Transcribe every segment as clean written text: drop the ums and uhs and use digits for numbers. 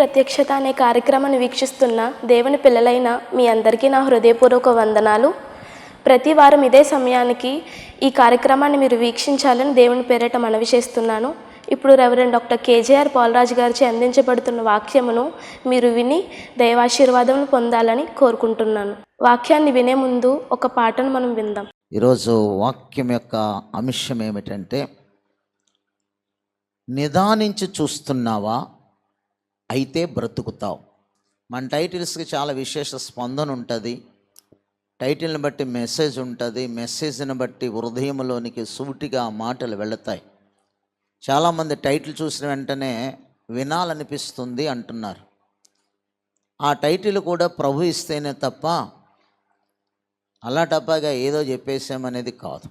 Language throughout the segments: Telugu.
ప్రత్యక్షత అనే కార్యక్రమాన్ని వీక్షిస్తున్న దేవుని పిల్లలైన మీ అందరికీ నా హృదయపూర్వక వందనాలు. ప్రతి వారం ఇదే సమయానికి ఈ కార్యక్రమాన్ని మీరు వీక్షించాలని దేవుని పేరిట మనవి చేస్తున్నాను. ఇప్పుడు రెవరెండ్ డాక్టర్ కేజేఆర్ పాలరాజు గారిచే అందించబడుతున్న వాక్యమును మీరు విని దైవాశీర్వాదం పొందాలని కోరుకుంటున్నాను. వాక్యాన్ని వినే ముందు ఒక పాటను మనం విందాం. ఈరోజు వాక్యం యొక్క అంశం ఏమిటంటే, నిదానించి చూస్తున్నావా అయితే బ్రతుకుతావు. మన టైటిల్స్కి చాలా విశేష స్పందన ఉంటుంది. టైటిల్ని బట్టి మెసేజ్ ఉంటుంది, మెసేజ్ని బట్టి హృదయంలోనికి సూటిగా మాటలు వెళతాయి. చాలామంది టైటిల్ చూసిన వెంటనే వినాలనిపిస్తుంది అంటున్నారు. ఆ టైటిల్ కూడా ప్రభు ఇస్తేనే తప్ప అలా టప్పాగా ఏదో చెప్పేసామనేది కాదు.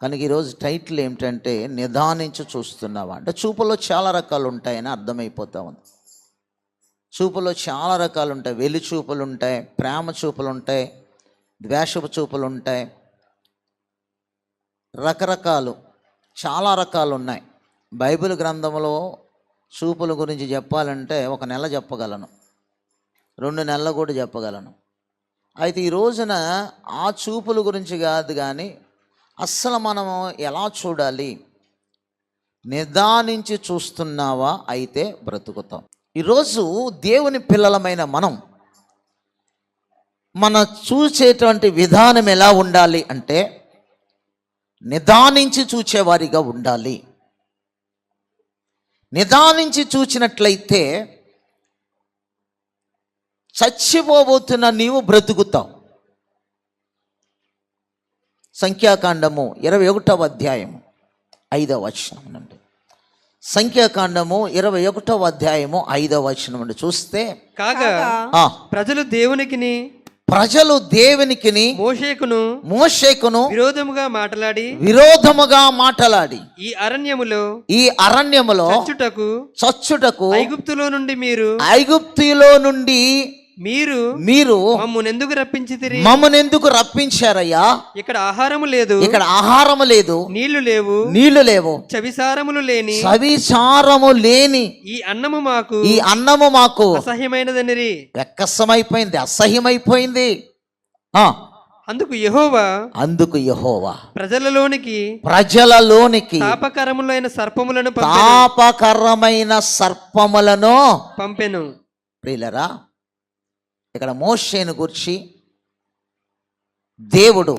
కనుక ఈరోజు టైటిల్ ఏమిటంటే, నిదానించి చూస్తున్నావా. అంటే చూపులో చాలా రకాలు ఉంటాయని అర్థమైపోతా ఉంది. చూపులో చాలా రకాలు ఉంటాయి. వెలి చూపులు ఉంటాయి, ప్రేమ చూపులు ఉంటాయి, ద్వేషపు చూపులు ఉంటాయి, రకరకాలు చాలా రకాలు ఉన్నాయి. బైబిల్ గ్రంథంలో చూపుల గురించి చెప్పాలంటే 1 నెల చెప్పగలను, 2 నెలలు కూడా చెప్పగలను. అయితే ఈ రోజున ఆ చూపుల గురించి కాదు, కానీ అస్సలు మనము ఎలా చూడాలి, నిదానించి చూస్తున్నావా అయితే బ్రతుకుతాం. ఈరోజు దేవుని పిల్లలమైన మన చూసేటువంటి విధానం ఎలా ఉండాలి అంటే, నిదానించి చూచేవారిగా ఉండాలి. నిదానించి చూచినట్లయితే చచ్చిపోబోతున్న నీవు బ్రతుకుతావు. సంఖ్యాకాండము 21వ అధ్యాయము 5వ వచనం నుండి, సంఖ్యాకాండము 21వ అధ్యాయము 5వ వచనం నుండి చూస్తే, కాగా ప్రజలు దేవునికిని మోషేకును విరోధముగా మాటలాడి ఈ అరణ్యములో చచ్చుటకు ఐగుప్తులో నుండి మీరు మమ్మనెందుకు రప్పించారయ్యా. ఇక్కడ ఆహారము లేదు, నీళ్లు లేవు, చవిసారము లేని ఈ అన్నము మాకు అసహ్యమైనదని అసహ్యమైపోయింది. అందుకు యెహోవా ప్రజలలోనికి తాపకరమైన సర్పములను పంపెను. ప్రియులరా, ఇక్కడ మోషేను గురించి దేవుడు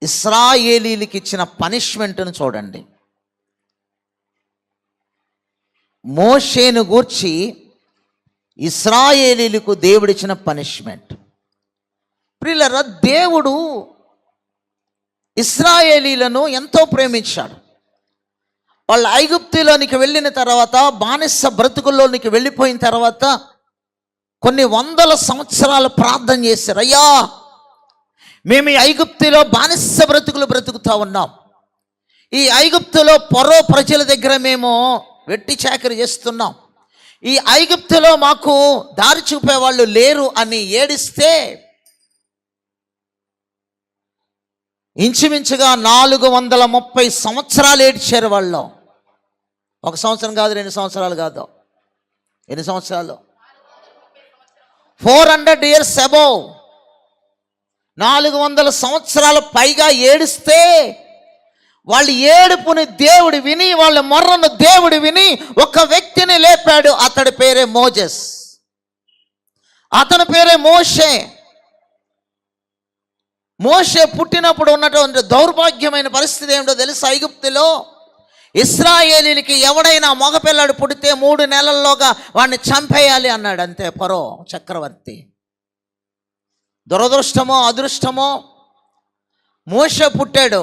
ఇశ్రాయేలీలకు ఇచ్చిన పనిష్మెంట్ను చూడండి. మోషేను గూర్చి ఇశ్రాయేలీలకు దేవుడిచ్చిన పనిష్మెంట్. ప్రియులరా, దేవుడు ఇశ్రాయేలీలను ఎంతో ప్రేమించాడు. వాళ్ళు ఐగుప్తులోనికి వెళ్ళిన తర్వాత, బానిస బ్రతుకుల్లోనికి వెళ్ళిపోయిన తర్వాత కొన్ని వందల సంవత్సరాలు ప్రార్థన చేశారు. అయ్యా, మేము ఈ ఐగుప్తులో బానిస బ్రతుకులు బ్రతుకుతా ఉన్నాం. ఈ ఐగుప్తులో ఫరో ప్రజల దగ్గర మేము వెట్టి చాకరీ చేస్తున్నాం. ఈ ఐగుప్తులో మాకు దారి చూపేవాళ్ళు లేరు అని ఏడిస్తే, ఇంచుమించుగా 430 సంవత్సరాలు ఏడ్చారు వాళ్ళు. 1 సంవత్సరం కాదు, 2 సంవత్సరాలు కాదు. ఎన్ని సంవత్సరాలు? 400 years above, 400 సంవత్సరాల పైగా ఏడిస్తే, వాళ్ళ ఏడుపుని దేవుడు విని, వాళ్ళ మొర్రను దేవుడు విని ఒక వ్యక్తిని లేపాడు. అతడి పేరే మోజెస్, అతని పేరే మోషే. మోషే పుట్టినప్పుడు ఉన్నటువంటి దౌర్భాగ్యమైన పరిస్థితి ఏమిటో తెలుసు. ఐగుప్తులో ఇశ్రాయేలీలకి ఎవడైనా మగపిల్లాడు పుడితే 3 నెలల్లోగా వాడిని చంపేయాలి అన్నాడు. అంతే ఫరో చక్రవర్తి. దురదృష్టమో అదృష్టమో మోషే పుట్టాడు.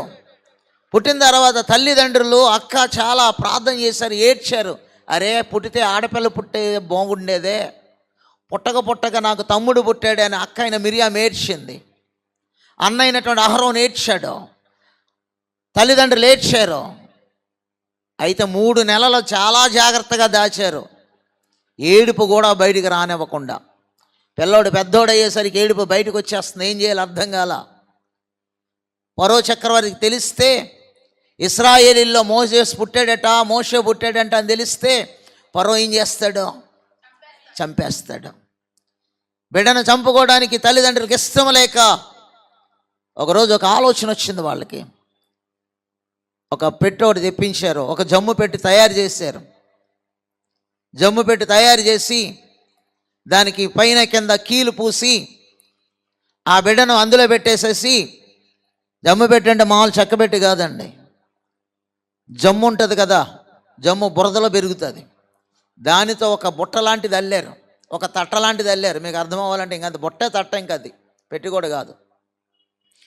పుట్టిన తర్వాత తల్లిదండ్రులు, అక్క చాలా ప్రార్థన చేశారు, ఏడ్చారు. అరే, పుట్టితే ఆడపిల్ల పుట్టే బాగుండేదే, పుట్టక నాకు తమ్ముడు పుట్టాడు అని అక్క అయిన మిరియాం ఏడ్చింది. అన్న అయినటువంటి అహరోన్ ఏడ్చాడు, తల్లిదండ్రులు ఏడ్చారు. అయితే 3 నెలలు చాలా జాగ్రత్తగా దాచారు, ఏడుపు కూడా బయటికి రానివ్వకుండా. పిల్లోడు పెద్దోడయ్యేసరికి ఏడుపు బయటకు వచ్చేస్తుంది. ఏం చేయాలి అర్థం కాల. ఫరో చక్రవర్తికి తెలిస్తే ఇశ్రాయేలీల్లో మోషే పుట్టాడంట అని తెలిస్తే ఫరో ఏం చేస్తాడు? చంపేస్తాడు. బిడ్డను చంపుకోవడానికి తల్లిదండ్రులకు ఇష్టం లేక ఒకరోజు ఒక ఆలోచన వచ్చింది వాళ్ళకి. ఒక పెట్టి ఒకటి తెప్పించారు, ఒక జమ్ము పెట్టి తయారు చేశారు. జమ్ము పెట్టి తయారు చేసి దానికి పైన కింద కీలు పూసి ఆ బిడ్డను అందులో పెట్టేసేసి, జమ్ము పెట్టి అంటే మామూలు చెక్క పెట్టి కాదండి, జమ్ము ఉంటుంది కదా, జమ్ము బురదలో పెరుగుతుంది, దానితో ఒక బుట్ట లాంటిది అల్లారు, ఒక తట్ట లాంటిది అల్లారు. మీకు అర్థం అవ్వాలంటే ఇంకా అది బుట్టే తట్ట, ఇంకా అది పెట్టి కూడా కాదు,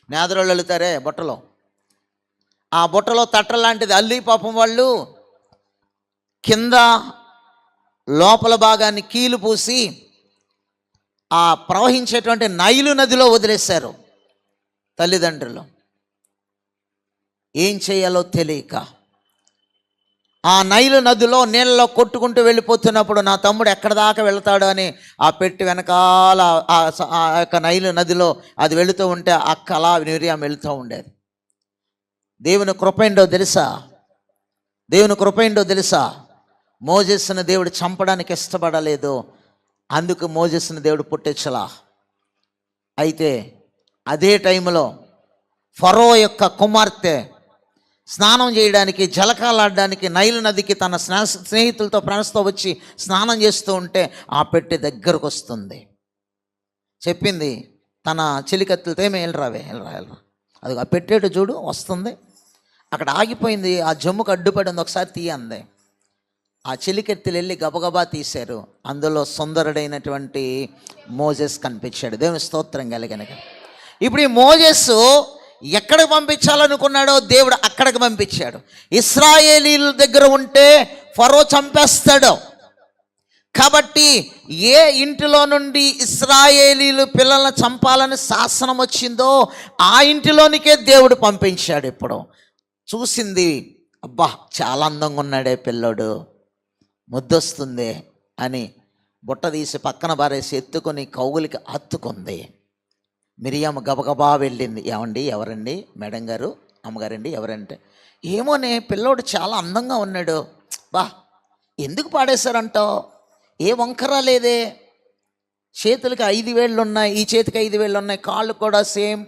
నేదరోళ్ళు అల్లుతారే బుట్టలో, ఆ బుట్టలో తట్ట లాంటిది అల్లి పాపం వాళ్ళు కింద లోపల భాగాన్ని కీలు పూసి ఆ ప్రవహించేటువంటి నైలు నదిలో వదిలేశారు. తల్లిదండ్రులు ఏం చేయాలో తెలియక ఆ నైలు నదిలో నీళ్ళలో కొట్టుకుంటూ వెళ్ళిపోతున్నప్పుడు నా తమ్ముడు ఎక్కడ దాకా వెళ్తాడో అని ఆ పెట్టి వెనకాల ఆ యొక్క నైలు నదిలో అది వెళుతూ ఉంటే అక్క అలా మిరియాం వెళుతూ ఉండేది. దేవుని కృప ఏంటో తెలుసా? దేవుని కృప ఏంటో తెలుసా? మోజెస్ను దేవుడు చంపడానికి ఇష్టపడలేదు, అందుకు మోజెస్ను దేవుడు పుట్టించలా. అయితే అదే టైంలో ఫరో యొక్క కుమార్తె స్నానం చేయడానికి, జలకాలాడడానికి నైలు నదికి తన స్నేహితులతో ఫ్రెండ్స్తో వచ్చి స్నానం చేస్తూ ఉంటే ఆ పెట్టి దగ్గరకు వస్తుంది. చెప్పింది తన చెలికత్తులతో, ఏమి వెళ్ళరావే వెళ్ళరా, అది ఆ పెట్టేటు చూడు వస్తుంది, అక్కడ ఆగిపోయింది, ఆ జమ్ముకు అడ్డుపడి ఉంది, ఒకసారి తీయంది. ఆ చెలికెత్తులు వెళ్ళి గబగబా తీశారు. అందులో సుందరుడైనటువంటి మోజెస్ కనిపించాడు. దేవుని స్తోత్రం కలిగినక. ఇప్పుడు ఈ మోజెస్ ఎక్కడికి పంపించాలనుకున్నాడో దేవుడు అక్కడికి పంపించాడు. ఇశ్రాయేలీల దగ్గర ఉంటే ఫరో చంపేస్తాడు. కాబట్టి ఏ ఇంటిలో నుండి ఇశ్రాయేలీలు పిల్లల్ని చంపాలని శాసనం వచ్చిందో ఆ ఇంటిలోనికే దేవుడు పంపించాడు. ఇప్పుడు చూసింది, అబ్బా చాలా అందంగా ఉన్నాడే పిల్లోడు, ముద్దొస్తుంది అని బుట్ట తీసి పక్కన బారేసి ఎత్తుకొని కౌగులికి హత్తుకుంది. మిరియాము గబగబా వెళ్ళింది. ఏమండి ఎవరండి? మేడం గారు, అమ్మగారండి ఎవరంటే, ఏమోనే పిల్లోడు చాలా అందంగా ఉన్నాడు. బా ఎందుకు పాడేశారంటావు? ఏ వంకరా లేదే, చేతులకి 5 వేళ్ళు ఉన్నాయి, ఈ చేతికి 5 వేళ్ళు ఉన్నాయి, కాళ్ళు కూడా సేమ్,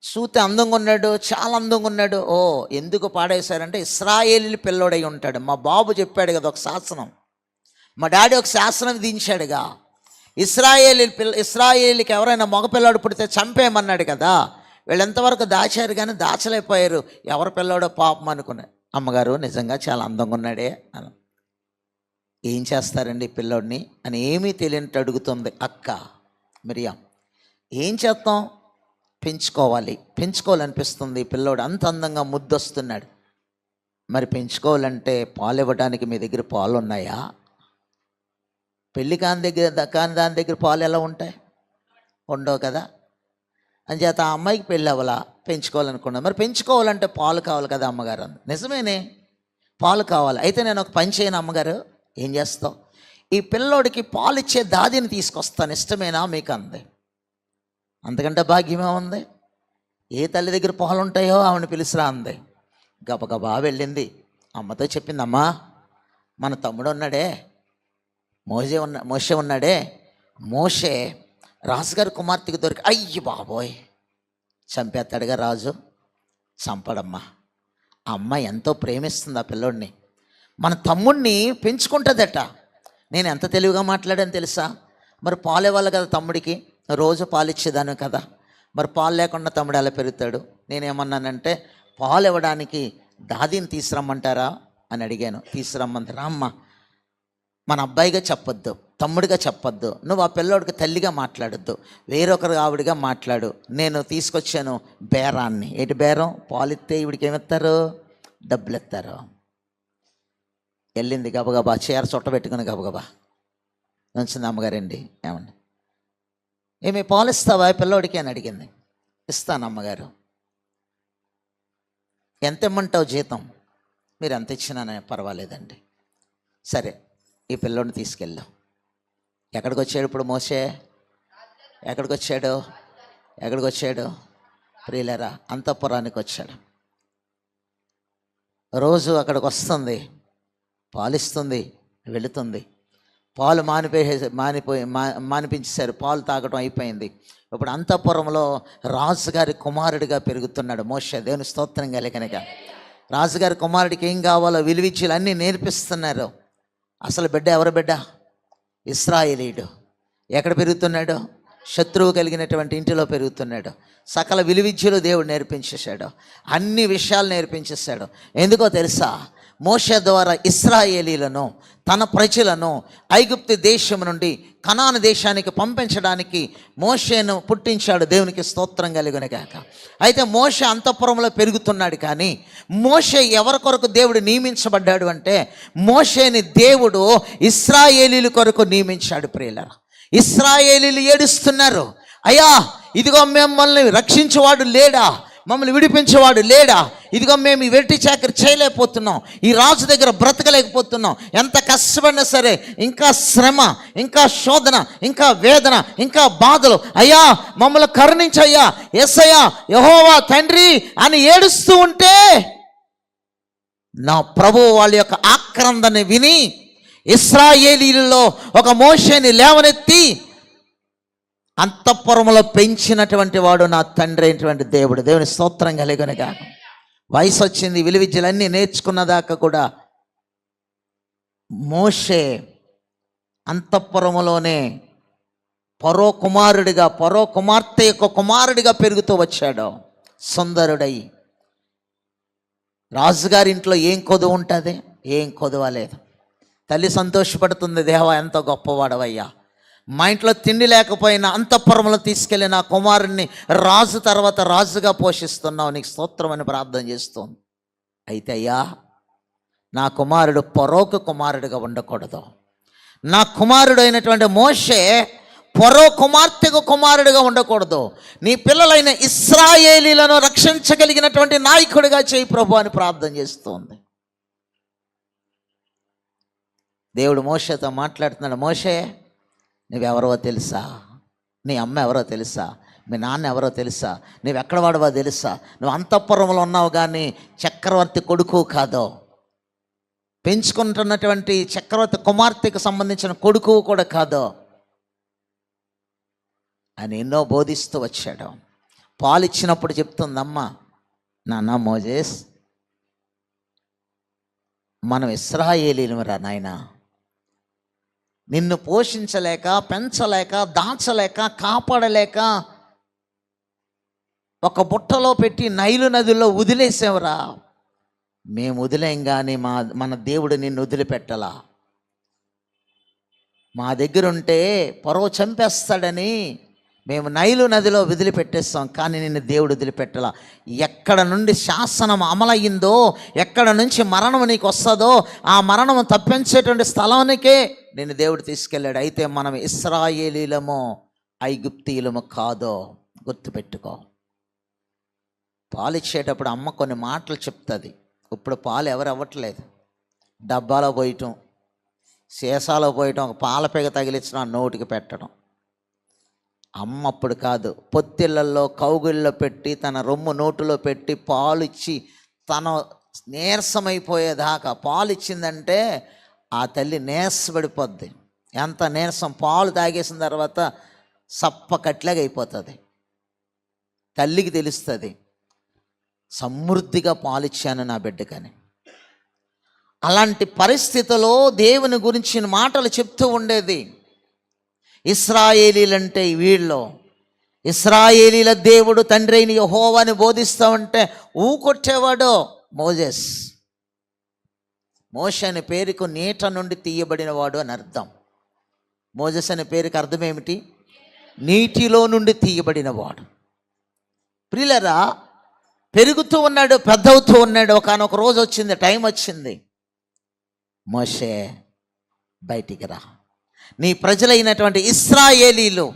చూస్తే అందంగా ఉన్నాడు, చాలా అందంగా ఉన్నాడు. ఓ ఎందుకు పాడేశారంటే ఇశ్రాయేలీలు పిల్లోడై ఉంటాడు. మా బాబు చెప్పాడు కదా ఒక శాసనం, మా డాడీ ఒక శాసనం విధించాడుగా, ఇశ్రాయేలీకి ఎవరైనా మగపిల్లాడు పుడితే చంపేయమన్నాడు కదా. వీళ్ళు ఎంతవరకు దాచారు కానీ దాచలేకపోయారు. ఎవరి పిల్లాడో పాపం అనుకున్నారు. అమ్మగారు నిజంగా చాలా అందంగా ఉన్నాడే అని. ఏం చేస్తారండి పిల్లోడిని అని ఏమీ తెలియనట్టు అడుగుతుంది అక్క మిరియాం. ఏం చేస్తాం, పెంచుకోవాలనిపిస్తుంది. పిల్లోడు అంత అందంగా ముద్దొస్తున్నాడు. మరి పెంచుకోవాలంటే పాలు ఇవ్వడానికి మీ దగ్గర పాలు ఉన్నాయా? పెళ్ళి కాని దాని దగ్గర పాలు ఎలా ఉంటాయి? ఉండవు కదా. అంచేత ఆ అమ్మాయికి పెళ్ళి అవ్వాలా, పెంచుకోవాలనుకున్నా. మరి పెంచుకోవాలంటే పాలు కావాలి కదా అమ్మగారు అంది. నిజమేనే, పాలు కావాలి. అయితే నేను ఒక పని చేయను అమ్మగారు, ఏం చేస్తావు? ఈ పిల్లోడికి పాలు ఇచ్చే దాదిని తీసుకొస్తాను, ఇష్టమేనా మీకు అంది. అంతకంటే భాగ్యమే ఉంది. ఏ తల్లి దగ్గర పాలు ఉంటాయో ఆవిడని పిలిచిరా అంది. గబగబా వెళ్ళింది, అమ్మతో చెప్పింది, అమ్మా మన తమ్ముడు ఉన్నాడే, మోషే ఉన్నాడే, మోషే రాజుగారి కుమార్తెకి దొరికి, అయ్యి బాబోయ్ చంపేస్తాడుగా రాజు, చంపడమ్మా. ఆ అమ్మాయి ఎంతో ప్రేమిస్తుంది ఆ పిల్లోడిని, మన తమ్ముడిని పెంచుకుంటుందట. నేను ఎంత తెలివిగా మాట్లాడాను తెలుసా? మరి పాలు ఇవ్వాలి కదా తమ్ముడికి, రోజు పాలు ఇచ్చేదాను కదా, మరి పాలు లేకుండా తమ్ముడు ఎలా పెరుగుతాడు? నేనేమన్నానంటే పాలు ఇవ్వడానికి దాదిని తీసురమ్మంటారా అని అడిగాను. తీసురమ్మంటారా? అమ్మ మన అబ్బాయిగా చెప్పొద్దు, తమ్ముడిగా చెప్పొద్దు, నువ్వు ఆ పిల్లోడికి తల్లిగా మాట్లాడొద్దు, వేరొకరు ఆవిడిగా మాట్లాడు. నేను తీసుకొచ్చాను బేరాన్ని. ఏంటి బేరం? పాలిస్తే ఈవిడికి ఏమిస్తారు? డబ్బులు ఇస్తారు. వెళ్ళింది గబగబా, చీర చుట్ట పెట్టుకుని గబగబా నుంచింది. అమ్మగారండి ఏమండి, ఏమి పాలు ఇస్తావా పిల్లోడికి అని అడిగింది. ఇస్తాను అమ్మగారు. ఎంత ఇమ్మంటావు జీతం? మీరు ఎంత ఇచ్చినా పర్వాలేదండి. సరే ఈ పిల్లోడిని తీసుకెళ్ళాం. ఎక్కడికి వచ్చాడు ఇప్పుడు మోషే? ఎక్కడికి వచ్చాడు? ప్రియులరా, అంతఃపురానికి వచ్చాడు. రోజు అక్కడికి వస్తుంది, పాలిస్తుంది, వెళుతుంది. పాలు మానిపించేశారు, పాలు తాగటం అయిపోయింది. ఇప్పుడు అంతఃపురంలో రాజుగారి కుమారుడిగా పెరుగుతున్నాడు మోషే. దేవుని స్తోత్రం కనుక రాజుగారి కుమారుడికి ఏం కావాలో విలువిచ్చులు అన్నీ నేర్పిస్తున్నారు. అసలు బిడ్డ ఎవరు బిడ్డ? ఇశ్రాయేలీయుడు. ఎక్కడ పెరుగుతున్నాడు? శత్రువు కలిగినటువంటి ఇంటిలో పెరుగుతున్నాడు. సకల విలువిద్యలు దేవుడు నేర్పించేశాడు, అన్ని విషయాలు నేర్పించేశాడు. ఎందుకో తెలుసా? మోషే ద్వారా ఇశ్రాయేలీలను, తన ప్రజలను ఐగుప్తు దేశం నుండి కనాను దేశానికి పంపించడానికి మోషేను పుట్టించాడు. దేవునికి స్తోత్రం కలుగునుగాక. అయితే మోషే అంతఃపురంలో పెరుగుతున్నాడు, కానీ మోషే ఎవరి కొరకు దేవుడు నియమించబడ్డాడు అంటే మోషేని దేవుడు ఇశ్రాయేలీల కొరకు నియమించాడు. ప్రియులారా, ఇశ్రాయేలీలు ఏడుస్తున్నారు, అయ్యా ఇదిగో మిమ్మల్ని రక్షించేవాడు లేడా, మమ్మల్ని విడిపించేవాడు లేడా, ఇదిగో మేము ఈ వెట్టి చాకరి చేయలేకపోతున్నాం, ఈ రాజు దగ్గర బ్రతకలేకపోతున్నాం, ఎంత కష్టపడినా సరే ఇంకా శ్రమ, ఇంకా శోధన, ఇంకా వేదన, ఇంకా బాధలు, అయ్యా మమ్మల్ని కరుణించయ్యా, యేసయ్యా, యెహోవా తండ్రి అని ఏడుస్తూ ఉంటే నా ప్రభువు వాళ్ళ యొక్క ఆక్రందన విని ఇశ్రాయేలీలలో ఒక మోషేని లేవనెత్తి అంతఃపురంలో పెంచినటువంటి వాడు నా తండ్రి అయినటువంటి దేవుడు. దేవుని స్తోత్రం కలుగునుగా. వయసు వచ్చింది, విలువిద్యలన్నీ నేర్చుకున్న దాకా కూడా మోషే అంతఃపురంలోనే ఫరో కుమారుడిగా, ఫరో కుమార్తె యొక్క కుమారుడిగా పెరుగుతూ వచ్చాడు. సుందరుడై రాజుగారి ఇంట్లో ఏం కొదువు ఉంటుంది? ఏం కొదువలేదు. తల్లి సంతోషపడుతుంది, దేవా ఎంతో గొప్పవాడవయ్యా, మా ఇంట్లో తిండి లేకపోయినా అంతఃపురంలో తీసుకెళ్ళి నా కుమారుణ్ణి రాజు తర్వాత రాజుగా పోషిస్తున్నావు, నీకు స్తోత్రం అని ప్రార్థన చేస్తోంది. అయితే అయ్యా నా కుమారుడు ఫరోకు కుమారుడిగా ఉండకూడదు, నా కుమారుడు అయినటువంటి మోషే ఫరో కుమార్తెకు కుమారుడిగా ఉండకూడదు, నీ పిల్లలైన ఇశ్రాయేలీలను రక్షించగలిగినటువంటి నాయకుడిగా చేయి ప్రభు అని ప్రార్థన చేస్తోంది. దేవుడు మోషేతో మాట్లాడుతున్నాడు, మోషే నువ్వెవరో తెలుసా, నీ అమ్మ ఎవరో తెలుసా, మీ నాన్న ఎవరో తెలుసా, నువ్వెక్కడ వాడవో తెలుసా, నువ్వు అంతఃపురంలో ఉన్నావు కానీ చక్రవర్తి కొడుకు కాదు, పెంచుకుంటున్నటువంటి చక్రవర్తి కుమార్తెకు సంబంధించిన కొడుకు కూడా కాదు అని ఎన్నో బోధిస్తూ వచ్చాడు. పాలు ఇచ్చినప్పుడు చెప్తుందమ్మ, నాన్న మోజేస్ మనం ఇశ్రాయేలీయులమురా నాయనా, నిన్ను పోషించలేక, పెంచలేక, దాచలేక, కాపాడలేక ఒక బుట్టలో పెట్టి నైలు నదిలో వదిలేసేవరా, మేము వదిలేం కానీ మన దేవుడు నిన్ను వదిలిపెట్టలా, మా దగ్గరుంటే ఫరో చంపేస్తాడని మేము నైలు నదిలో వదిలిపెట్టేస్తాం, కానీ నిన్ను దేవుడు వదిలిపెట్టలా. ఎక్కడ నుండి శాసనం అమలయ్యిందో, ఎక్కడ నుంచి మరణం నీకు వస్తుందో ఆ మరణం తప్పించేటువంటి స్థలానికే నిన్ను దేవుడు తీసుకెళ్ళాడు. అయితే మనం ఇశ్రాయేలీలము, ఐగుప్తీయులము కాదో గుర్తుపెట్టుకో. పాలు ఇచ్చేటప్పుడు అమ్మ కొన్ని మాటలు చెప్తుంది. ఇప్పుడు పాలు ఎవరు అవ్వట్లేదు, డబ్బాలో పోయటం, సీసాలో పోయటం, ఒక పాల పెగ తగిలించడం, నోటికి పెట్టడం. అమ్మ అప్పుడు కాదు, పొత్తిళ్ళల్లో కౌగుల్లో పెట్టి తన రొమ్ము నోటులో పెట్టి పాలు ఇచ్చి తన నీరసమైపోయేదాకా పాలు ఇచ్చిందంటే ఆ తల్లి నీరసపడిపోద్ది. ఎంత నీరసం, పాలు తాగేసిన తర్వాత సప్ప కట్లేగా అయిపోతుంది. తల్లికి తెలుస్తుంది సమృద్ధిగా పాలిచ్చాను నా బిడ్డకని. అలాంటి పరిస్థితిలో దేవుని గురించిన మాటలు చెప్తూ ఉండేది. ఇశ్రాయేలీలంటే వీళ్ళు, ఇశ్రాయేలీల దేవుడు తండ్రి అయిన యెహోవాని బోధిస్తూ ఉంటే ఊకొట్టేవాడు మోజెస్. మోషే అనే పేరుకు నీట నుండి తీయబడినవాడు అని అర్థం. మోజెస్ అనే పేరుకి అర్థం ఏమిటి? నీటిలో నుండి తీయబడినవాడు. ప్రియులరా, పెరుగుతూ ఉన్నాడు, పెద్దవుతూ ఉన్నాడు. ఒకనొక రోజు వచ్చింది, టైం వచ్చింది, మోషే బయటికి రా, నీ ప్రజలైనటువంటి ఇశ్రాయేలీలు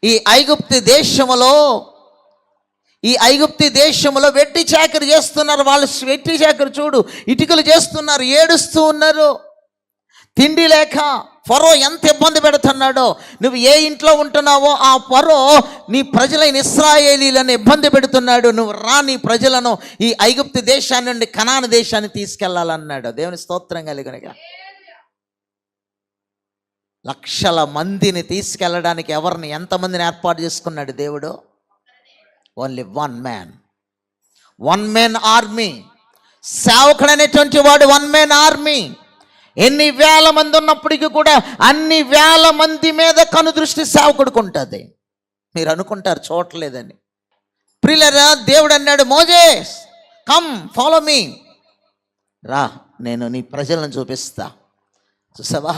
ఈ ఐగుప్తు దేశములో వెట్టి చాకరీ చేస్తున్నారు. వాళ్ళు వెట్టి చాకరీ చూడు, ఇటుకలు చేస్తున్నారు, ఏడుస్తూ ఉన్నారు, తిండి లేక. ఫరో ఎంత ఇబ్బంది పెడుతున్నాడో, నువ్వు ఏ ఇంట్లో ఉంటున్నావో ఆ ఫరో నీ ప్రజలైన ఇశ్రాయేలీలను ఇబ్బంది పెడుతున్నాడు. నువ్వు రా, నీ ప్రజలను ఈ ఐగుప్తు దేశాన్ని నుండి కనాను దేశాన్ని తీసుకెళ్లాలన్నాడు. దేవుని స్తోత్రం కలుగునుగా. లక్షల మందిని తీసుకెళ్ళడానికి ఎవరిని ఎంతమందిని ఏర్పాటు చేసుకున్నాడు దేవుడు? Only one man army. సేవకుడు అనేటువంటి వాడు వన్ మ్యాన్ ఆర్మీ. ఎన్ని వేల మంది ఉన్నప్పటికీ కూడా అన్ని వేల మంది మీద కనుదృష్టి సేవకుడికి ఉంటుంది. మీరు అనుకుంటారు చూడలేదని. ప్రియులారా, దేవుడు అన్నాడు, మోజేస్ కమ్ ఫాలో మీ, రా నేను నీ ప్రజలను చూపిస్తా. చూసావా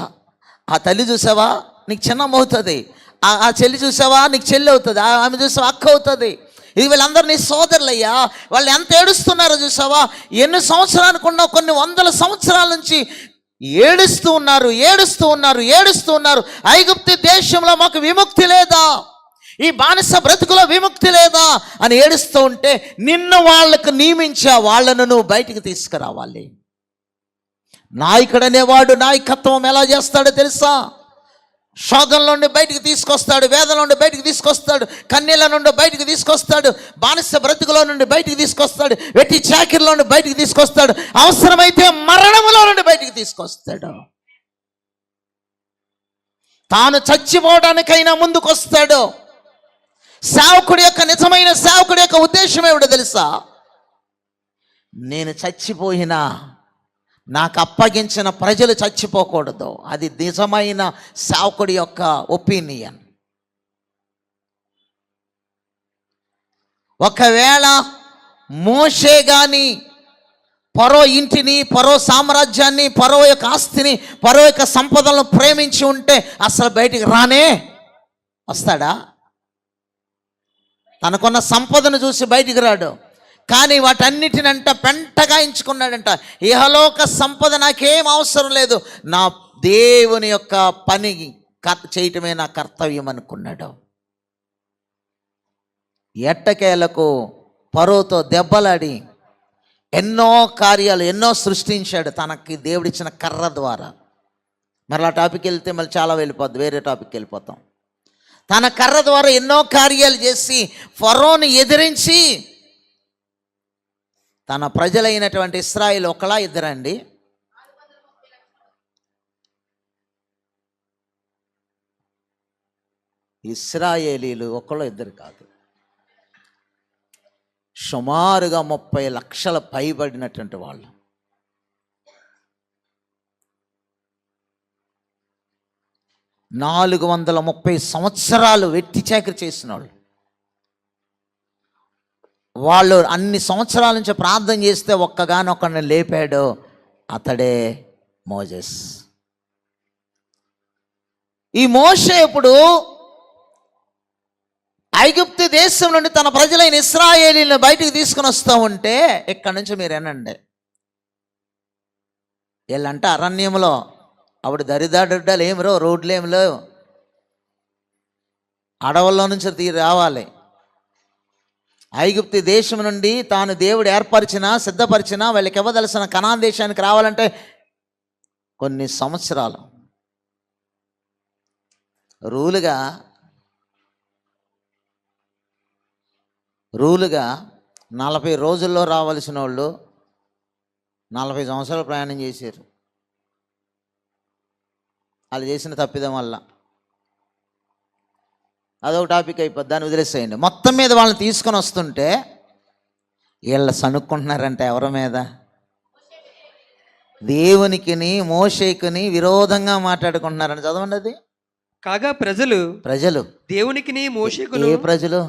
ఆ తల్లి, చూసావా నీకు చిన్నమ్మ అవుతుంది, ఆ చెల్లి చూసావా నీకు చెల్లి అవుతుంది, ఆమె చూసావా అక్క అవుతుంది. ఇది వీళ్ళందరూ నీ సోదరులయ్యా. వాళ్ళు ఎంత ఏడుస్తున్నారో చూసావా? ఎన్ని సంవత్సరాలకు ఉన్న కొన్ని వందల సంవత్సరాల నుంచి ఏడుస్తూ ఉన్నారు. ఐగుప్తు దేశంలో మాకు విముక్తి లేదా, ఈ బానిస బ్రతుకులో విముక్తి లేదా అని ఏడుస్తూ ఉంటే, నిన్ను వాళ్ళకు నియమించా, వాళ్ళను నువ్వు బయటికి తీసుకురావాలి. నాయకుడు అనేవాడు నాయకత్వం ఎలా చేస్తాడో తెలుసా? శోధంలో నుండి బయటికి తీసుకొస్తాడు, వేదన నుండి బయటికి తీసుకొస్తాడు, కన్నీళ్ళ నుండి బయటికి తీసుకొస్తాడు, బానిస బ్రతుకులో నుండి బయటికి తీసుకొస్తాడు, వెట్టి చాకిరిలో నుండి బయటికి తీసుకొస్తాడు, అవసరమైతే మరణములో నుండి బయటికి తీసుకొస్తాడు. తాను చచ్చిపోవడానికైనా ముందుకొస్తాడు. సేవకుడి యొక్క నిజమైన సేవకుడి యొక్క ఉద్దేశం ఏమిటో తెలుసా? నేను చచ్చిపోయినా నాకు అప్పగించిన ప్రజలు చచ్చిపోకూడదు. అది నిజమైన సేవకుడి యొక్క ఒపీనియన్. ఒకవేళ మోషే కానీ ఫరో ఇంటిని, ఫరో సామ్రాజ్యాన్ని, ఫరో యొక్క ఆస్తిని, ఫరో యొక్క సంపదలను ప్రేమించి ఉంటే అసలు బయటికి రానే వస్తాడా? తనకున్న సంపదను చూసి బయటికి రాడు. కానీ వాటన్నిటినంట పెంటగా ఎంచుకున్నాడంట. ఇహలోక సంపద నాకేం అవసరం లేదు, నా దేవుని యొక్క పని చేయటమే నా కర్తవ్యం అనుకున్నాడు. ఎట్టకేలకు ఫరోతో దెబ్బలాడి ఎన్నో కార్యాలు ఎన్నో సృష్టించాడు తనకి దేవుడిచ్చిన కర్ర ద్వారా. మరలా టాపిక్ వెళ్తే మళ్ళీ చాలా వెళ్ళిపోద్ది, వేరే టాపిక్ వెళ్ళిపోతాం. తన కర్ర ద్వారా ఎన్నో కార్యాలు చేసి ఫరోని ఎదిరించి తన ప్రజలైనటువంటి ఇశ్రాయేలు ఒకలా ఇద్దరండి, ఇశ్రాయేలీలు ఒకళ్ళు ఇద్దరు కాదు, సుమారుగా 30 లక్షల పైబడినటువంటి వాళ్ళు. నాలుగు 430 సంవత్సరాలు వెట్టి చాకిరి చేసిన వాళ్ళు అన్ని సంవత్సరాల నుంచి ప్రార్థన చేస్తే ఒక్కగానొక్కడిని లేపాడు, అతడే మోజెస్. ఈ మోషే ఇప్పుడు ఐగుప్తు దేశం నుండి తన ప్రజలైన ఇశ్రాయేలీలను బయటికి తీసుకుని వస్తూ ఉంటే, ఇక్కడ నుంచి మీరు ఏనండి వీళ్ళంట అరణ్యంలో అప్పుడు దరిదాడుడ్డాలు ఏమిరో, రోడ్లు ఏమిలో, అడవుల్లో నుంచి రావాలి. ఐగుప్తు దేశం నుండి తాను దేవుడు ఏర్పరిచిన సిద్ధపరిచిన వాళ్ళకి ఇవ్వదలసిన కనాన్ దేశానికి రావాలంటే కొన్ని సంవత్సరాలు. రూలుగా 40 రోజుల్లో రావాల్సిన వాళ్ళు 40 సంవత్సరాలు ప్రయాణం చేశారు. వాళ్ళు చేసిన తప్పిదం వల్ల. అదొక టాపిక్ అయిపోద్ది, దాన్ని వదిలేసేయండి. మొత్తం మీద వాళ్ళని తీసుకొని వస్తుంటే వీళ్ళు సనుక్కుంటున్నారంటే ఎవరి మీద? దేవునికిని మోషేకుని విరోధంగా మాట్లాడుకుంటున్నారని చదవండి. అది కాగా ప్రజలు దేవునికిని మోషేకును, ఏ ప్రజలు?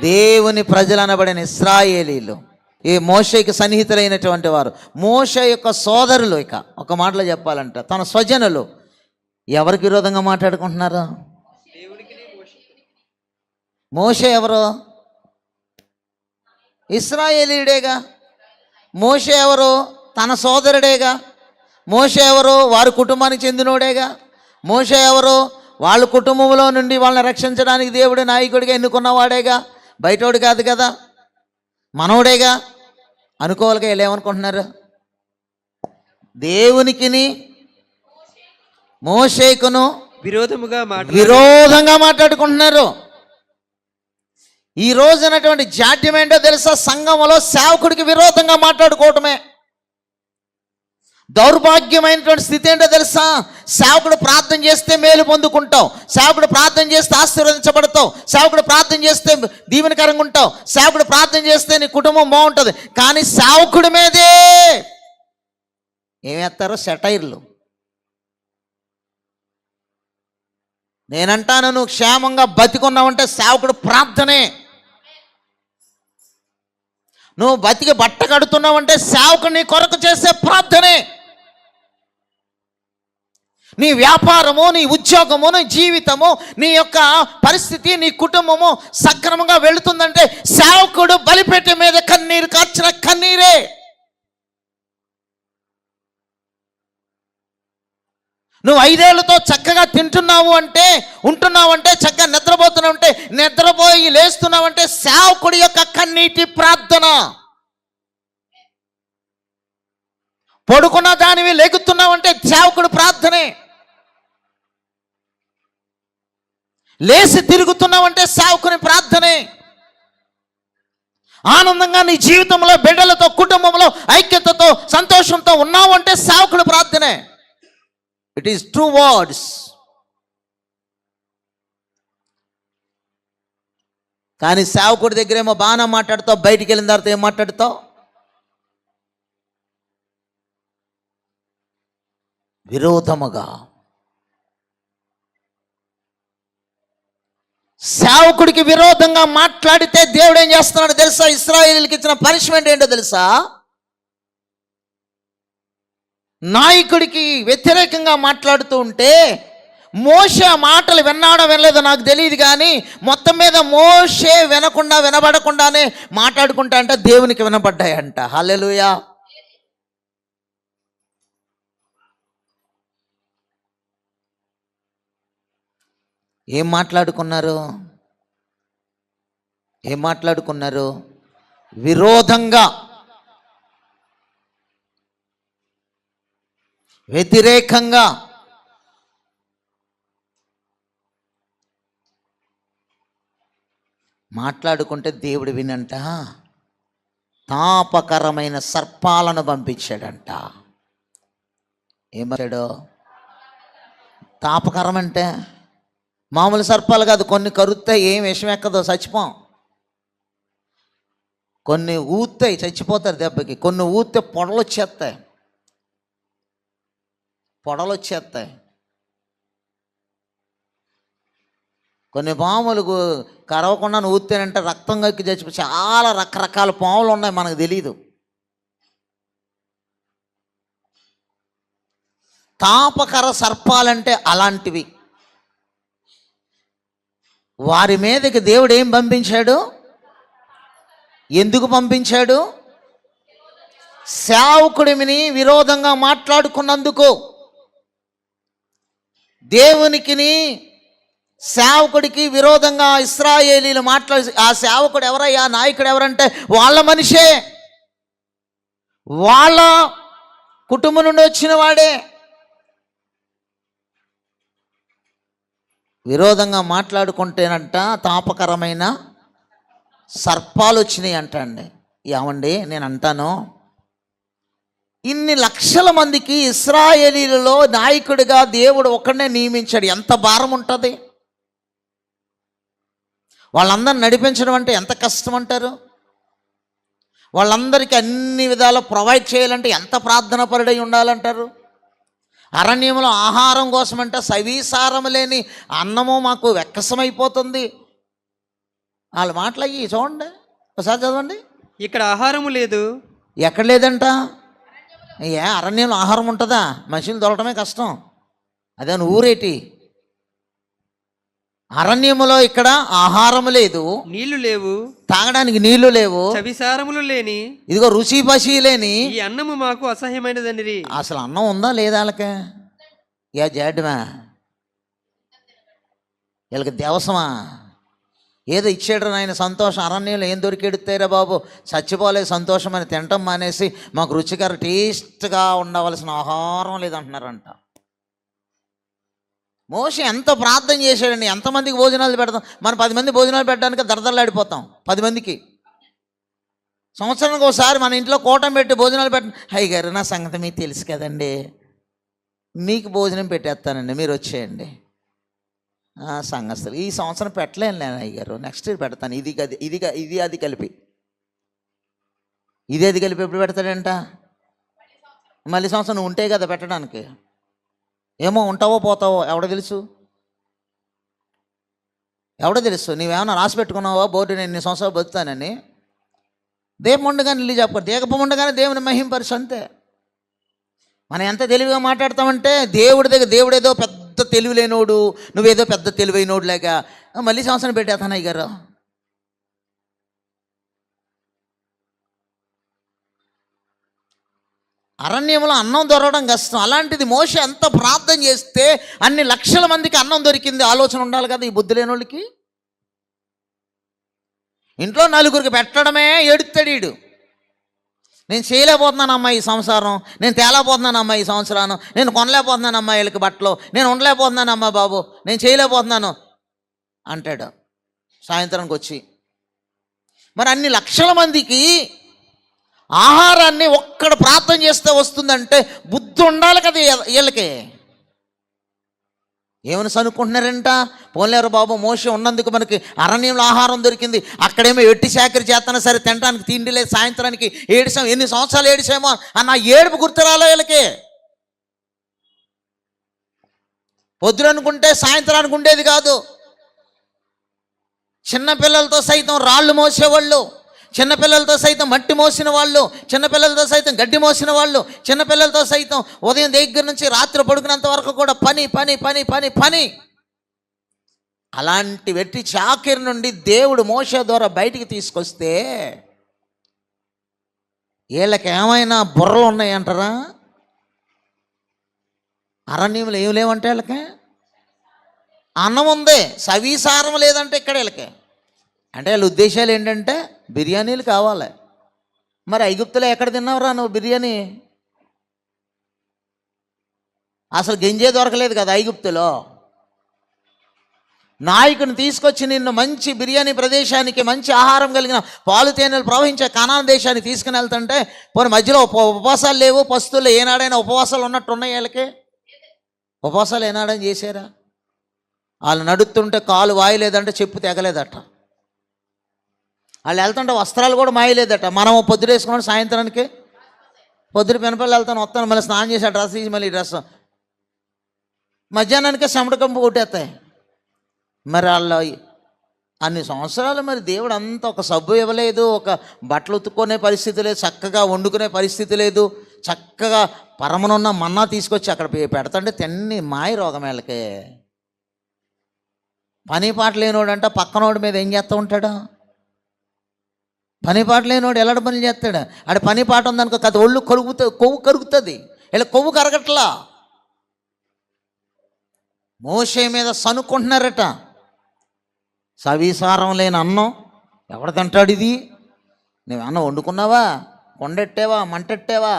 దేవుని ప్రజలు అనబడిన ఇశ్రాయేలీలు, ఈ మోషేకి సన్నిహితులైనటువంటి వారు, మోషే యొక్క సోదరులు. ఇక ఒక మాటలో చెప్పాలంట తన స్వజనులు ఎవరికి విరోధంగా మాట్లాడుకుంటున్నారు? మోషే ఎవరు? ఇశ్రాయేలీయుడేగా. మోషే ఎవరు? తన సోదరుడేగా. మోషే ఎవరు? వారి కుటుంబానికి చెందినోడేగా. మోషే ఎవరు? వాళ్ళ కుటుంబంలో నుండి వాళ్ళని రక్షించడానికి దేవుడు నాయకుడిగా ఎన్నుకున్నవాడేగా, బయటోడు కాదు కదా, మనోడేగా అనుకోవాలిగా. వీళ్ళు ఏమనుకుంటున్నారు? దేవునికిని మోషేకును విరోధంగా మాట్లాడుకుంటున్నారు. ఈ రోజునటువంటి జాడ్యం ఏంటో తెలుసా? సంఘంలో సేవకుడికి విరోధంగా మాట్లాడుకోవటమే. దౌర్భాగ్యమైనటువంటి స్థితి ఏంటో తెలుసా? సేవకుడు ప్రార్థన చేస్తే మేలు పొందుకుంటావు, సేవకుడు ప్రార్థన చేస్తే ఆశీర్వదించబడతావు, సేవకుడు ప్రార్థన చేస్తే దీవెనకరంగా ఉంటావు, సేవకుడు ప్రార్థన చేస్తే నీ కుటుంబం బాగుంటుంది. కానీ సేవకుడి మీదే ఏమేస్తారో సెటైర్లు. నేనంటాను, నువ్వు క్షేమంగా బతికున్నావంటే సేవకుడు ప్రార్థనే. నువ్వు బతికి బట్ట కడుతున్నావంటే సేవకుడు నీ కొరకు చేసే ప్రార్థనే. నీ వ్యాపారము, నీ ఉద్యోగము, నీ జీవితము, నీ యొక్క పరిస్థితి, నీ కుటుంబము సక్రమంగా వెళుతుందంటే సేవకుడు బలిపెట్టే మీద కన్నీరు కార్చిన కన్నీరే. నువ్వు 5 ఏళ్లతో చక్కగా తింటున్నావు అంటే, ఉంటున్నావు అంటే, చక్కగా నిద్రపోతున్నావు అంటే, నిద్రపోయి లేస్తున్నావు అంటే సేవకుడి యొక్క కన్నీటి ప్రార్థన. పడుకున్న దానివి లెగుతున్నావు అంటే సేవకుడు ప్రార్థనే. లేచి తిరుగుతున్నావు అంటే సేవకుని ప్రార్థనే. ఆనందంగా నీ జీవితంలో బిడ్డలతో, కుటుంబంలో ఐక్యతతో, సంతోషంతో ఉన్నావు అంటే సేవకుడు ప్రార్థనే. It is true words. కానీ సేవకుడి దగ్గర ఏమో బాగా మాట్లాడుతావు, బయటికి వెళ్ళిన తర్వాత ఏం మాట్లాడుతావు? విరోధముగా. సేవకుడికి విరోధంగా మాట్లాడితే దేవుడు ఏం చేస్తున్నాడు తెలుసా? ఇశ్రాయేలీయులకు ఇచ్చిన పనిష్మెంట్ ఏంటో తెలుసా? నాయకుడికి వ్యతిరేకంగా మాట్లాడుతూ ఉంటే మోషే మాటలు విన్నాడో వినలేదో నాకు తెలియదు, కానీ మొత్తం మీద మోషే వినకుండా వినబడకుండానే మాట్లాడుకుంటా అంటే దేవునికి వినబడ్డాయంట. హల్లెలూయా. ఏం మాట్లాడుకున్నారు? విరోధంగా, వ్యతిరేకంగా. మాట్లాడుకుంటే దేవుడు వినంట తాపకరమైన సర్పాలను పంపించాడంట. ఏమాడు? తాపకరం అంటే మామూలు సర్పాలు కాదు. కొన్ని కరుస్తాయి, ఏం విషం ఎక్కదో, చచ్చిపోం. కొన్ని ఊతాయి, చచ్చిపోతారు దెబ్బకి. కొన్ని ఊతే పొడలు వచ్చేస్తాయి. కొన్ని పాములు కరవకుండా ఊతేనంటే రక్తం కక్కి చచ్చిపో. చాలా రకరకాల పాములు ఉన్నాయి, మనకు తెలీదు. తాపకర సర్పాలంటే అలాంటివి. వారి మీదకి దేవుడు ఏం పంపించాడు? ఎందుకు పంపించాడు? సేవకుడిని విరోధంగా మాట్లాడుకున్నందుకు. దేవునికిని సేవకుడికి విరోధంగా ఇశ్రాయేలీయులు మాట్లాడి, ఆ సేవకుడు ఎవరయ్యా, నాయకుడు ఎవరంటే వాళ్ళ మనిషే, వాళ్ళ కుటుంబం నుండి వచ్చిన వాడే. విరోధంగా మాట్లాడుకుంటేనంట తాపకరమైన సర్పాలు వచ్చినాయి అంట అండి. ఏమండి, నేను అంటాను, ఇన్ని లక్షల మందికి ఇశ్రాయేలీయులలో నాయకుడిగా దేవుడు ఒక్కడనే నియమించాడు. ఎంత భారం ఉంటుంది? వాళ్ళందరిని నడిపించడం అంటే ఎంత కష్టం అంటారు? వాళ్ళందరికీ అన్ని విధాలు ప్రొవైడ్ చేయాలంటే ఎంత ప్రార్థన పరుడై ఉండాలంటారు? అరణ్యంలో ఆహారం కోసమంటే సవిసారం లేని అన్నము మాకు వెక్కసమైపోతుంది. వాళ్ళ మాటలు అయ్యి చూడండి, ఒకసారి చదవండి. ఇక్కడ ఆహారము లేదు. ఎక్కడ లేదంట? అరణ్యంలో ఆహారం ఉంటుందా? మనుషులు దొరకటమే కష్టం. అదే ఊరేటి? అరణ్యములో ఇక్కడ ఆహారం లేదు, నీళ్లు లేవు, తాగడానికి నీళ్లు లేవు, చవిసారములు లేని, ఇదిగో రుచి పసి లేని ఈ అన్నము మాకు అసహ్యమైనదండి. అసలు అన్నం ఉందా లేదా వాళ్ళకి? జాడ్మా వీళ్ళకి దేవసమా? ఏదో ఇచ్చాడు నాయన సంతోషం. అరణ్యంలో ఏం దొరికెడుతాయిరా బాబు, చచ్చిపోలే సంతోషం అని తినటం మానేసి మాకు రుచికర టేస్ట్గా ఉండవలసిన ఆహారం లేదంటున్నారంట. మోషే ఎంత ప్రార్థన చేశాడండి. ఎంతమందికి భోజనాలు పెడతాం? మనం 10 మంది భోజనాలు పెట్టడానికి దరదరలాడిపోతాం. 10 మందికి సంవత్సరానికి ఒకసారి మన ఇంట్లో కూటమి పెట్టి భోజనాలు పెట్ట అయ్యగారు నా సంగతి మీకు తెలుసు కదండి, మీకు భోజనం పెట్టేస్తానండి, మీరు వచ్చేయండి. సంగతులు ఈ సంవత్సరం పెట్టలేను నేను అయ్యగారు, నెక్స్ట్ ఇయర్ పెడతాను. ఇది అది కలిపి ఎప్పుడు పెడతాడంట? మళ్ళీ సంవత్సరం నువ్వు ఉంటే కదా పెట్టడానికి. ఏమో ఉంటావో పోతావో ఎవడో తెలుసు, నీవేమన్నా రాసి పెట్టుకున్నావా బోర్డు నేను ఇన్ని సంవత్సరాలు బతుకుతానని? దేపం ఉండగానే ఇల్లు చెప్పకూడదు, దీపం ఉండగానే దేవుని మహింపరుచు అంతే. మనం ఎంత తెలివిగా మాట్లాడతామంటే దేవుడేదో పెద్ద తెలివి లేనోడు, నువ్వేదో పెద్ద తెలివైనోడు లేక మళ్ళీ సంవత్సరం పెట్టేస్తాను అయ్యగారు. అరణ్యంలో అన్నం దొరకడం కష్టం, అలాంటిది మోషే ఎంత ప్రార్థన చేస్తే అన్ని లక్షల మందికి అన్నం దొరికింది. ఆలోచన ఉండాలి కదా ఈ బుద్ధి లేనోళ్ళకి. ఇంట్లో నలుగురికి పెట్టడమే ఏడుస్తాడు. నేను చేయలేకపోతున్నాను అమ్మా ఈ సంసారం, నేను తేలేకపోతున్నాను అమ్మా ఈ సంవత్సరాన్ని, నేను కొనలేకపోతున్నాను అమ్మా వీళ్ళకి బట్టలు, నేను ఉండలేకపోతున్నాను అమ్మా బాబు, నేను చేయలేకపోతున్నాను అంటాడు సాయంత్రానికి వచ్చి. మరి అన్ని లక్షల మందికి ఆహారాన్ని ఒక్కడ ప్రార్థన చేస్తే వస్తుందంటే బుద్ధి ఉండాలి కదా వీళ్ళకి. ఏమని అనుకుంటున్నారంట? పోలేరు బాబు, మోషే ఉన్నందుకు మనకి అరణ్యంలో ఆహారం దొరికింది, అక్కడేమో ఎట్టి చాకరీ చేస్తానా సరే తినడానికి తిండి లేదు, సాయంత్రానికి ఏడిసాం, ఎన్ని సంవత్సరాలు ఏడిసామో అన్న ఏడుపు గుర్తురాలో వీళ్ళకి. పొద్దుననుకుంటే సాయంత్రానికి ఉండేది కాదు. చిన్నపిల్లలతో సైతం రాళ్ళు మోసేవాళ్ళు, చిన్నపిల్లలతో సైతం మట్టి మోసిన వాళ్ళు, చిన్నపిల్లలతో సైతం గడ్డి మోసిన వాళ్ళు, చిన్నపిల్లలతో సైతం ఉదయం దగ్గర నుంచి రాత్రి పడుకున్నంత వరకు కూడా పని పని పని పని పని. అలాంటి వెట్టి చాకిరి నుండి దేవుడు మోషే ద్వారా బయటికి తీసుకొస్తే వీళ్ళకి ఏమైనా బుర్రలు ఉన్నాయంటారా? అరణ్యంలో ఏమి లేవంటే వీళ్ళకి అన్నం ఉంది, సవీసారం లేదంటే ఇక్కడ వీళ్ళకి. అంటే వాళ్ళ ఉద్దేశాలు ఏంటంటే బిర్యానీలు కావాలి. మరి ఐగుప్తులో ఎక్కడ తిన్నావురా నువ్వు బిర్యానీ? అసలు గంజే దొరకలేదు కదా ఐగుప్తులో. నాయకుని తీసుకొచ్చి నిన్ను మంచి బిర్యానీ ప్రదేశానికి, మంచి ఆహారం కలిగిన పాలు తేనెలు ప్రవహించే కనాన్ దేశానికి తీసుకుని వెళ్తుంటే పోనీ మధ్యలో ఉపవాసాలు లేవు, పస్తుల్లో ఏనాడైనా ఉపవాసాలు ఉన్నట్టు ఉన్నాయి వీళ్ళకి? ఉపవాసాలు ఏనాడని చేశారా? వాళ్ళు నడుస్తుంటే కాలు వాయలేదంటే చెప్పు తెగలేదట, వాళ్ళు వెళ్తుంటే వస్త్రాలు కూడా మాయలేదట. మనం పొద్దున వేసుకున్నాడు, సాయంత్రానికి పొద్దున పెనపల్లి వెళ్తాను, వస్తాను, మళ్ళీ స్నానం చేసి ఆ డ్రెస్ తీసి మళ్ళీ డ్రెస్ మధ్యాహ్నానికే చెమట కంపు కొట్టేస్తాయి. మరి వాళ్ళు అన్ని సంవత్సరాలు మరి దేవుడు అంతా ఒక సబ్బు ఇవ్వలేదు, ఒక బట్టలు ఉతుక్కునే పరిస్థితి లేదు, చక్కగా వండుకునే పరిస్థితి లేదు, చక్కగా పరమనున్న మన్నా తీసుకొచ్చి అక్కడ పెడతంటే తిన్ని మాయ రోగం వీళ్ళకి. పని పాట లేనోడంట పక్కనోడి మీద ఏం చేస్తూ ఉంటాడు? పని పాట లేనివాడు ఎలాంటి పనులు చేస్తాడు? ఆడ పని పాట ఉందనుకో కథ ఒళ్ళు కొవ్వు కరుగుతుంది. ఇలా కొవ్వు కరగట్లా. మోషే మీద సనుక్కుంటున్నారట. సవిసారం లేని అన్నం ఎవడు తింటాడు? ఇది నువ్వు అన్నం వండుకున్నావా, వండెట్టావా, మంటెట్టావా?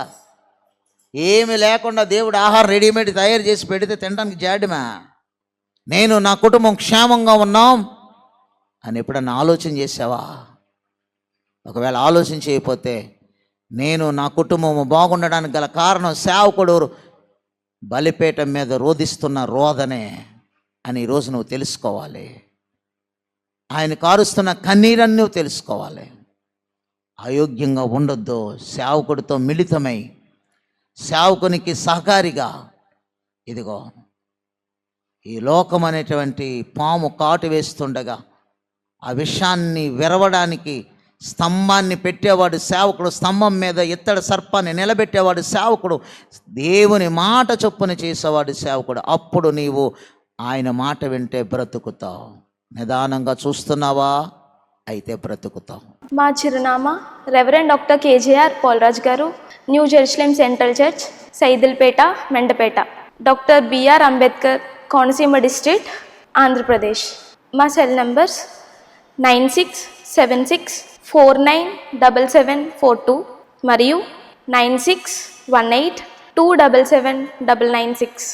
ఏమి లేకుండా దేవుడు ఆహారం రెడీమేడ్ తయారు చేసి పెడితే తినడానికి జాడిమా? నేను నా కుటుంబం క్షేమంగా ఉన్నాం అని ఎప్పుడన్నా ఆలోచన చేసావా? ఒకవేళ ఆలోచన చేయకపోతే నేను నా కుటుంబము బాగుండడానికి గల కారణం సేవకుడు బలిపీఠం మీద రోధిస్తున్న రోదనే అని ఈరోజు నువ్వు తెలుసుకోవాలి. ఆయన కారుస్తున్న కన్నీరని నువ్వు తెలుసుకోవాలి. అయోగ్యంగా ఉండొద్దు. సేవకుడితో మిళితమై సేవకునికి సహకారిగా ఇదిగో ఈ లోకం అనేటువంటి పాము కాటు వేస్తుండగా ఆ విషాన్ని విరవడానికి స్తంభాన్ని పెట్టేవాడు సేవకుడు, స్తంభం మీద ఇత్తడి సర్పాన్ని నిలబెట్టేవాడు సేవకుడు, దేవుని మాట చొప్పున చేసేవాడు సేవకుడు. అప్పుడు నీవు ఆయన మాట వింటే బ్రతుకుతావు. నిదానంగా చూస్తున్నావా? అయితే బ్రతుకుతావు. మా చిరునామా రెవరెండ్ డాక్టర్ కేజేఆర్ పోలరాజ్ గారు, new Jerusalem central church, Saidilpeta, Mendapeta, doctor BR Ambedkar, Konaseema district, Andhra Pradesh. మా సెల్ నంబర్స్ 9676497742 మరియు 9618277996.